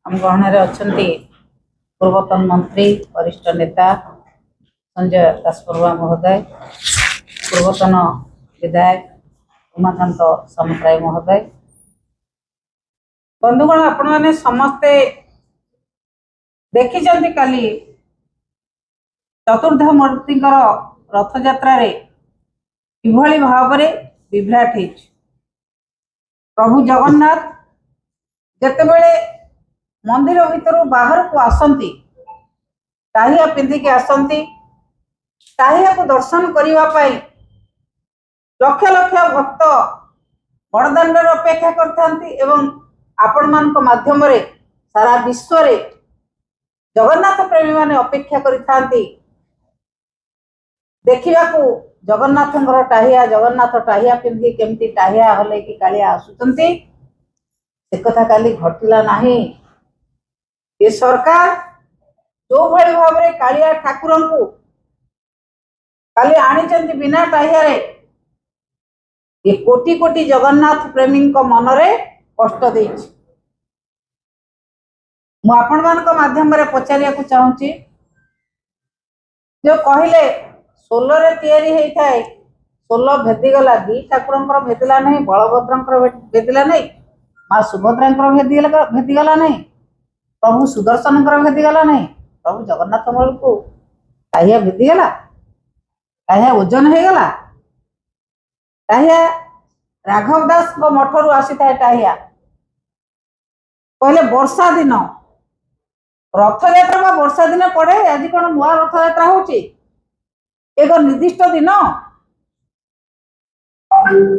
आम गहन अच्छा पूर्वतन मंत्री वरिष्ठ नेता संजय दासबरुआ महोदय, पूर्वतन विधायक उमाकांत सामंतराय महोदय, बंधुगण आपण मैंने समस्ते देखी काली चतुर्धामूर्ति रथ यात्रा किभली भाव विभ्राट हो प्रभु जगन्नाथ जितेबले मंदिर भितर बाहर को आसती टाहिया पिंधिकी आसती टाहिया को दर्शन करने लक्ष लक्ष भक्त बड़दाण्डर अपेक्षा करथांती एवं आपण मान माध्यम सारा विश्व रे जगन्नाथ प्रेमी माने अपेक्षा करिथांती देखिबा को जगन्नाथ टाहिया जगन्नाथ टाहिया पिंधि केमती टाहिया हले कि कालिया आसुचंती से कथा काली घटिला नाही। ये सरकार जो भली भाव रे कालिया ठाकुर को काली आनी बिना टाहिया रे ये कोटि कोटि जगन्नाथ प्रेमी मन रे कष्ट देछि। मु आपण मान माध्यम रे पचारिया को चाहूची जो कहले सोलर तैयारी होता है सोल भेदीगला दी ठाकुर भेदिला नहीं बलभद्र भेदिला नहीं माँ सुभद्रा भेदीगला नहीं प्रभु सुदर्शन भेदीगला नहीं प्रभु जगन्नाथ मल को टाहिया भेदीगला टाहिया ओजन हो गला टाहिया राघव दास मठरू आसी था टाहिया कहले वर्षा दिन रथ यात्रा वर्षा दिन पड़े आज कौन नुआ रथ यात्रा होची एक निर्दिष्ट दिन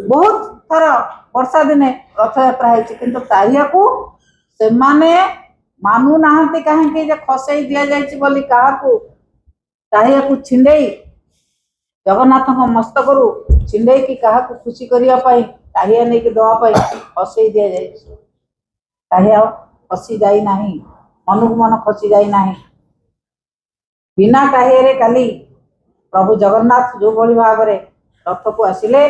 बहुत थर वर्षा दिने रथ यात्रा है टाहिया को से माने मानु नाहंती कहीं खसई दि जाइए बोली क्या टाहिया को छिंडई जगन्नाथ मस्तक छिंडे कि क्या खुशी करने टाहिया नहीं दवाई खसई दि जाए टाहिया खसी जाई नहीं मन को मन खसी जाई नहीं बिना टाहिया रे काली प्रभु जगन्नाथ जो भली भाव रथ को आसिले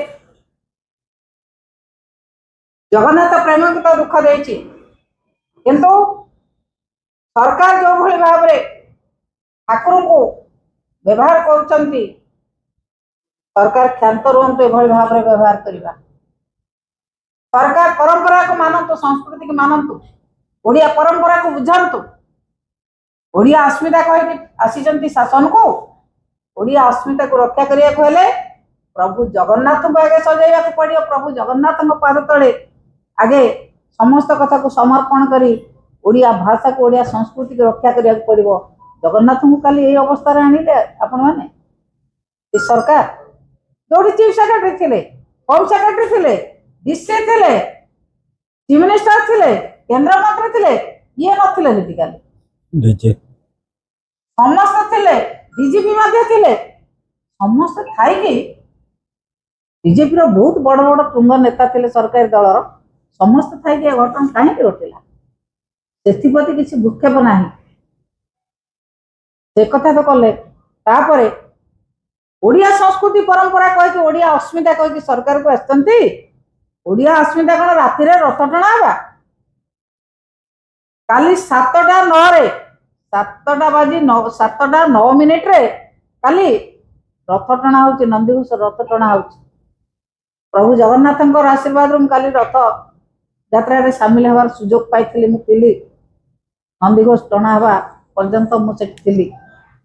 जगन्नाथ प्रेम को तो दुख देछि किंतु सरकार जो भली भाव ठाकुर को व्यवहार करछंती सरकार क्षांत रुहतु एभली भाव व्यवहार करवा सरकार परंपरा को मानतु संस्कृति को मानतु ओडिया परंपरा को बुझातु ओडिया अस्मिता कह आसी शासन को ओडिया अस्मिता को रक्षा करने प्रभु जगन्नाथ को आगे सजाइवा पड़ो प्रभु जगन्नाथ पाद तले आगे समस्त कथा को समर्पण करी ओडिया भाषा को ओडिया संस्कृति को रक्षा करने पड़ो जगन्नाथ को काली यही अवस्था आनिले आपण मैंने सरकार जो चीफ सेक्रेटरी थे होम सेक्रेटरी थे डीसी थे चीफ मिनिस्टर थे केंद्र मंत्री थे ये नथिले समस्त थे डीजीपी थे समस्त थी बीजेपी बहुत बड़ बड़ तुंग नेता थे सरकारी दलर समस्त थी घटना कहीं घटला से किसी भूक्षेप ना से कथा तो कले तापर ओडिया संस्कृति परंपरा कह ओडिया अस्मिता कह सरकार को आसती ओडिया अस्मिता कौन राति रथ टणा काली 7:09 7टा बाजी 7:09 काली रथ टणा हो नंदीघोष रथ टणा हो प्रभु जगन्नाथ आशीर्वाद काली रथ यात्रा सामिल हबार सुजोग पाई मुझे नंदीघोष टणा हवा पर्यंत मुझे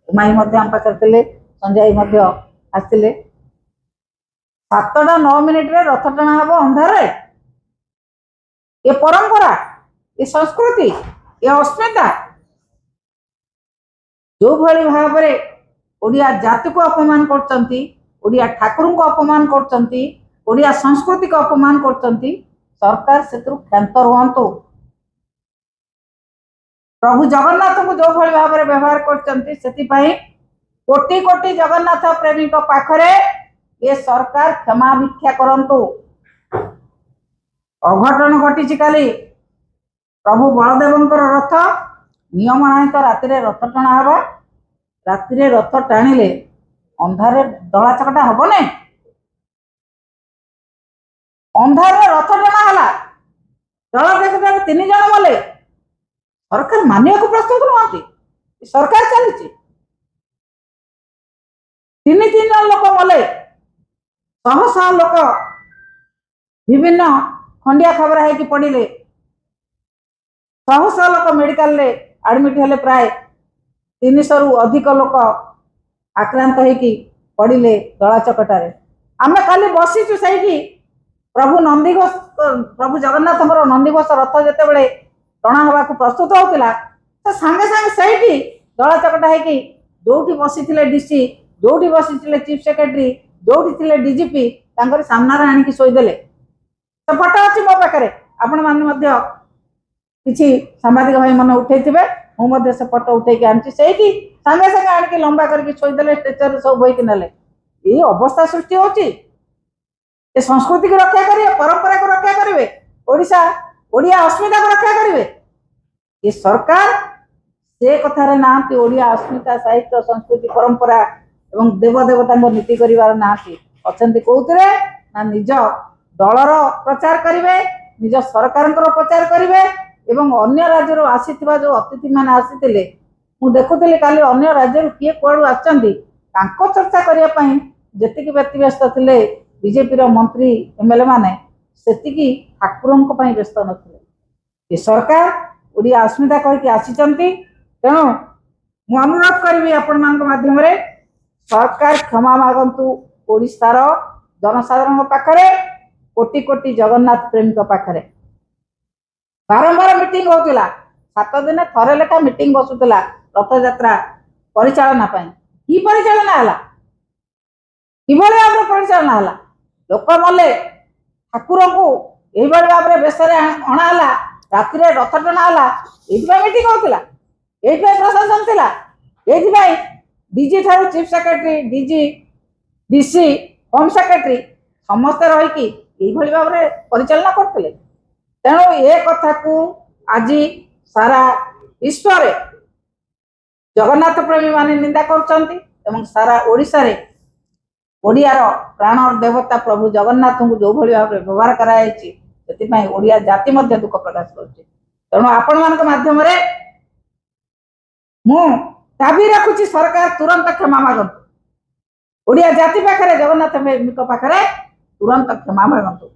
माई आम पाखे संजय आसते 7:09 रथ टणा हम अंधार ये परंपरा ये संस्कृति ये अस्मिता जो भली भाव ओडिया जाति को अपमान करचंती ओडिया ठाकुर को अपमान करचंती ओडिया संस्कृति को अपमान करचंती सरकार से क्षांत रुहतु प्रभु जगन्नाथ को जो भली भाव व्यवहार करचंती सेतिपई कोटि कोटि जगन्नाथ प्रेमी पाखरे ये सरकार क्षमा भिक्षा करंतु अघटन घटी काली प्रभु बलदेव रथ नियम नहीं तो राति रथ टणा हवा राति रथ टाणिले अंधार दला चकटा हम ना अंधार रथ टणा है दल देख 3 जन मले सरकार मानिया को प्रस्तुत नुहति सरकार चली तीन तीन जन लोक मले शह शह लोक विभिन्न खंडिया खबर है पड़े शह शह लोक मेडिकल एडमिट हेले प्राय 300 रु अधिक लोक आक्रांत होगी पड़े दला चकटारे आम खाली बसीचु से प्रभु नंदीघोष प्रभु जगन्नाथ नंदीघोष रथ जिते टणा हवा प्रस्तुत होता सांगे सांगे से दला चकटा है जो बसी डीसी जो बसी चीफ सेक्रेटरी जो डीजीपी सामने आणिक शोदेले तो फटो अच्छी मो पाखे आपण मैंने किसी सांबादिक भाई मैंने उठे मुझे से फटो उठे आनी सांगे सांगे आणिक लंबा करके शोदेले स्ट्रेचर सब बोईक ने ये अवस्था सृष्टि होची संस्कृति को रक्षा करेंगे परंपरा को रक्षा करेंगे ओडिशा ओडिया अस्मिता को रक्षा करेंगे ये सरकार से कथार ना ओडिया अस्मिता साहित्य संस्कृति परंपरा एवं देवदेवता नीति कर ना अच्छा कौन ना निज दलर प्रचार करेंगे निज सरकार प्रचार करेंगे एवं अन्य राज्य आसी जो अतिथि मैंने आसी मुझे देखुली काली अन्य राज्य किए कुआड़ू आसका चर्चा करने जी व्यक्तिव्यस्त थे बीजेपी मंत्री एमएलए माने सेतिकी ठाकुर व्यस्त नथिले ये सरकार ओडिया अस्मिता कहीकि आसीचंती तेणु मु अनुरोध करी आपण माध्यम सरकार क्षमा मागंतु ओडिशार जनसाधारण पाखरे कोटी कोटी जगन्नाथ प्रेमी पाखरे बारंबार मीटिंग होतिला 7 दिन थरे लेखा मीटिंग बसुतिला रथ यात्रा परिचालना कि परिचालना हला किभଳି भाव परिचालना हला लोक मले ठाकुर को यही भाव में बेस अणाला राति रथ टणाला ये मीटिंग होता ये प्रशासन थिला ये डीजी ठार chief secretary DG DC home secretary समस्ते रहीकि यही भाव में परिचालना करते तेणु ये कथा को आज सारा विश्व जगन्नाथ प्रेमी माने निंदा कर सारा ओडिशा रे ओडियार प्राण देवता प्रभु जगन्नाथ को जो भाव में व्यवहार कराई ओडिया जाति दुख प्रकाश करुणु आपण मान माध्यम मु दाबी रखुची सरकार तुरंत क्षमा मागंतु ओडिया जाति पाखरे जगन्नाथ पाखरे तुरंत क्षमा मागंतु।